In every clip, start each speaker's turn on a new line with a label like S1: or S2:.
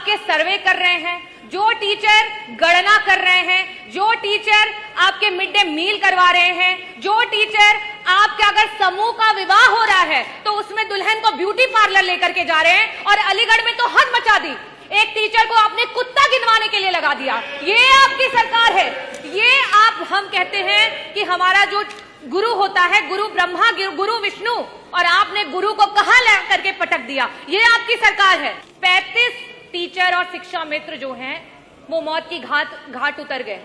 S1: आपके सर्वे कर रहे हैं, जो टीचर गणना कर रहे हैं, जो टीचर आपके मिड डे मील करवा रहे हैं, जो टीचर आपका अगर समूह का विवाह हो रहा है तो उसमें दुल्हन को ब्यूटी पार्लर लेकर के जा रहे हैं, और अलीगढ़ में तो हद मचा दी, एक टीचर को आपने कुत्ता गिनवाने के लिए लगा दिया। ये आपकी सरकार है। ये हम कहते हैं कि हमारा जो गुरु होता है, गुरु ब्रह्मा गुरु विष्णु, और आपने गुरु को कहां ला करके पटक दिया। ये आपकी सरकार है। 35 टीचर और शिक्षा मित्र जो हैं वो मौत की घाट उतर गए।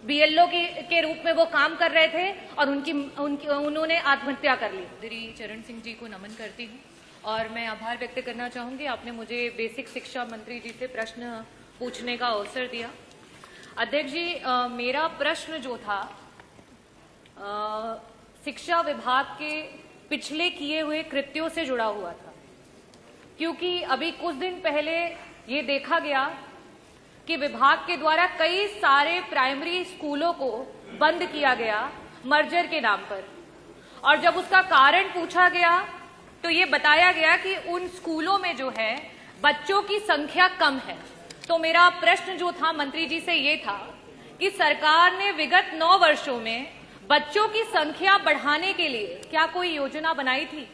S1: बीएलओ के रूप में वो काम कर रहे थे और उन्होंने आत्महत्या कर ली। श्री चरण सिंह जी को नमन करती हूँ और मैं आभार व्यक्त करना चाहूंगी, आपने मुझे बेसिक शिक्षा मंत्री जी से प्रश्न पूछने का अवसर दिया। अध्यक्ष जी, मेरा प्रश्न जो था शिक्षा विभाग के पिछले किए हुए कृत्यों से जुड़ा हुआ था, क्योंकि अभी कुछ दिन पहले ये देखा गया कि विभाग के द्वारा कई सारे प्राइमरी स्कूलों को बंद किया गया मर्जर के नाम पर, और जब उसका कारण पूछा गया तो ये बताया गया कि उन स्कूलों में जो है बच्चों की संख्या कम है। तो मेरा प्रश्न जो था मंत्री जी से ये था कि सरकार ने विगत 9 वर्षों में बच्चों की संख्या बढ़ाने के लिए क्या कोई योजना बनाई थी,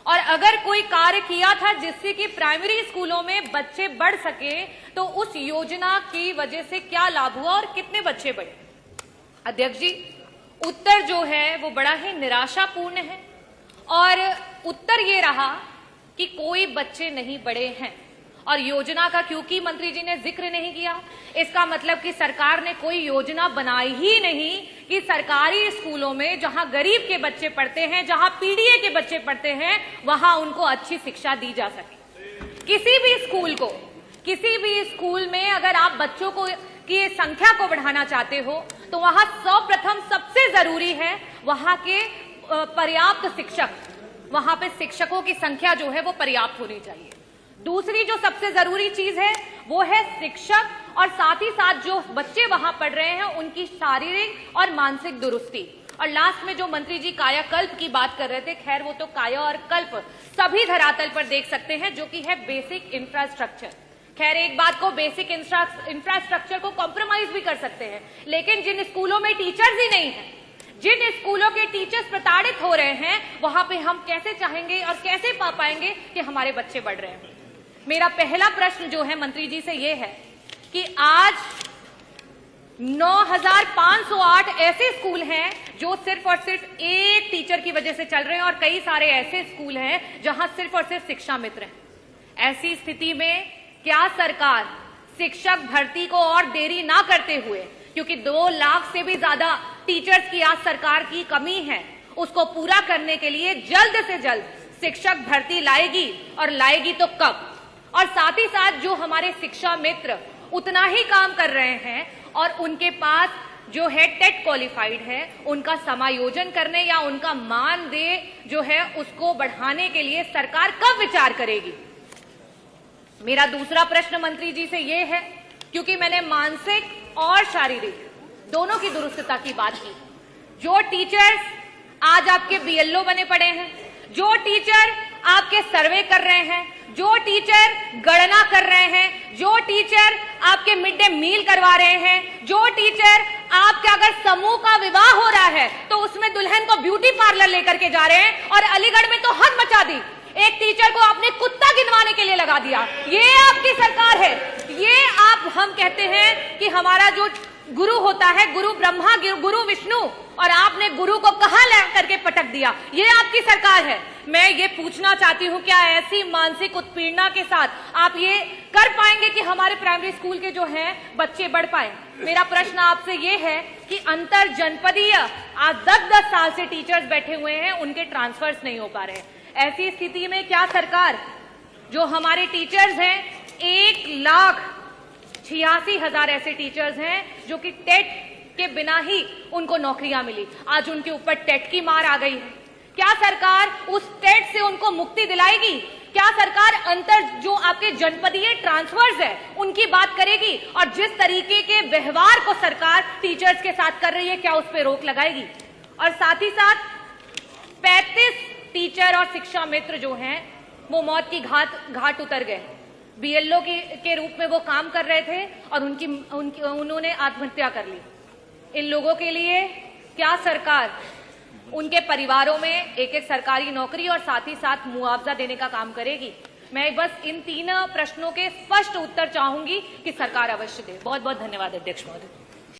S1: और अगर कोई कार्य किया था जिससे कि प्राइमरी स्कूलों में बच्चे बढ़ सके तो उस योजना की वजह से क्या लाभ हुआ और कितने बच्चे बढ़े। अध्यक्ष जी, उत्तर जो है वो बड़ा ही निराशापूर्ण है, और उत्तर ये रहा कि कोई बच्चे नहीं बढ़े हैं। और योजना का क्योंकि मंत्री जी ने जिक्र नहीं किया, इसका मतलब कि सरकार ने कोई योजना बनाई ही नहीं कि सरकारी स्कूलों में जहां गरीब के बच्चे पढ़ते हैं, जहां पीडीए के बच्चे पढ़ते हैं, वहां उनको अच्छी शिक्षा दी जा सके। किसी भी स्कूल में अगर आप बच्चों को की संख्या को बढ़ाना चाहते हो तो वहां सर्वप्रथम सबसे जरूरी है वहां के पर्याप्त शिक्षक, वहां पे शिक्षकों की संख्या जो है वो पर्याप्त होनी चाहिए। दूसरी जो सबसे जरूरी चीज है वो है शिक्षक, और साथ ही साथ जो बच्चे वहां पढ़ रहे हैं उनकी शारीरिक और मानसिक दुरुस्ती। और लास्ट में जो मंत्री जी कायाकल्प की बात कर रहे थे, खैर वो तो काया और कल्प सभी धरातल पर देख सकते हैं, जो कि है बेसिक इंफ्रास्ट्रक्चर। खैर एक बात को, बेसिक इंफ्रास्ट्रक्चर को कॉम्प्रोमाइज भी कर सकते हैं, लेकिन जिन स्कूलों में टीचर्स ही नहीं है, जिन स्कूलों के टीचर्स प्रताड़ित हो रहे हैं, वहां पे हम कैसे चाहेंगे और कैसे पा पाएंगे कि हमारे बच्चे बढ़ रहे हैं। मेरा पहला प्रश्न जो है मंत्री जी से ये है कि आज 9,508 ऐसे स्कूल हैं जो सिर्फ और सिर्फ एक टीचर की वजह से चल रहे हैं, और कई सारे ऐसे स्कूल हैं जहां सिर्फ और सिर्फ शिक्षा मित्र हैं। ऐसी स्थिति में क्या सरकार शिक्षक भर्ती को और देरी ना करते हुए, क्योंकि 2 लाख से भी ज्यादा टीचर्स की आज सरकार की कमी है, उसको पूरा करने के लिए जल्द से जल्द शिक्षक भर्ती लाएगी, और लाएगी तो कब? और साथ ही साथ जो हमारे शिक्षा मित्र उतना ही काम कर रहे हैं और उनके पास जो है टेट क्वालिफाइड है, उनका समायोजन करने या उनका मानदेय जो है उसको बढ़ाने के लिए सरकार कब विचार करेगी? मेरा दूसरा प्रश्न मंत्री जी से ये है, क्योंकि मैंने मानसिक और शारीरिक दोनों की दुरुस्तता की बात की। जो टीचर्स आज आपके बीएलओ बने पड़े हैं, जो टीचर आपके सर्वे कर रहे हैं, जो टीचर गणना कर रहे हैं, जो टीचर आपके मिड डे मील करवा रहे हैं, जो टीचर आपका अगर समूह का विवाह हो रहा है तो उसमें दुल्हन को ब्यूटी पार्लर लेकर के जा रहे हैं, और अलीगढ़ में तो हद मचा दी, एक टीचर को आपने कुत्ता गिनवाने के लिए लगा दिया। ये आपकी सरकार है। ये हम कहते हैं कि हमारा जो गुरु होता है, गुरु ब्रह्मा गुरु विष्णु, और आपने गुरु को कहां ला करके पटक दिया। ये आपकी सरकार है। मैं ये पूछना चाहती हूं, क्या ऐसी मानसिक उत्पीड़ना के साथ आप ये कर पाएंगे कि हमारे प्राइमरी स्कूल के जो हैं बच्चे बढ़ पाए? मेरा प्रश्न आपसे ये है कि अंतर जनपदीय आज 10-10 साल से टीचर्स बैठे हुए हैं, उनके ट्रांसफर्स नहीं हो पा रहे हैं। ऐसी स्थिति में क्या सरकार, जो हमारे टीचर्स हैं 1,86,000 ऐसे टीचर्स हैं जो कि टेट के बिना ही उनको नौकरियां मिली, आज उनके ऊपर टेट की मार आ गई है। क्या सरकार उस टेट से उनको मुक्ति दिलाएगी? क्या सरकार अंतर जो आपके जनपदीय ट्रांसफर्स है उनकी बात करेगी? और जिस तरीके के व्यवहार को सरकार टीचर्स के साथ कर रही है, क्या उस पर रोक लगाएगी? और साथ ही साथ 35 टीचर और शिक्षा मित्र जो हैं वो मौत की घाट उतर गए। बीएलओ के रूप में वो काम कर रहे थे और उन्होंने आत्महत्या कर ली। इन लोगों के लिए क्या सरकार उनके परिवारों में एक एक सरकारी नौकरी और साथ ही साथ मुआवजा देने का काम करेगी? मैं बस इन 3 प्रश्नों के स्पष्ट उत्तर चाहूंगी कि सरकार अवश्य दे। बहुत बहुत धन्यवाद अध्यक्ष महोदय।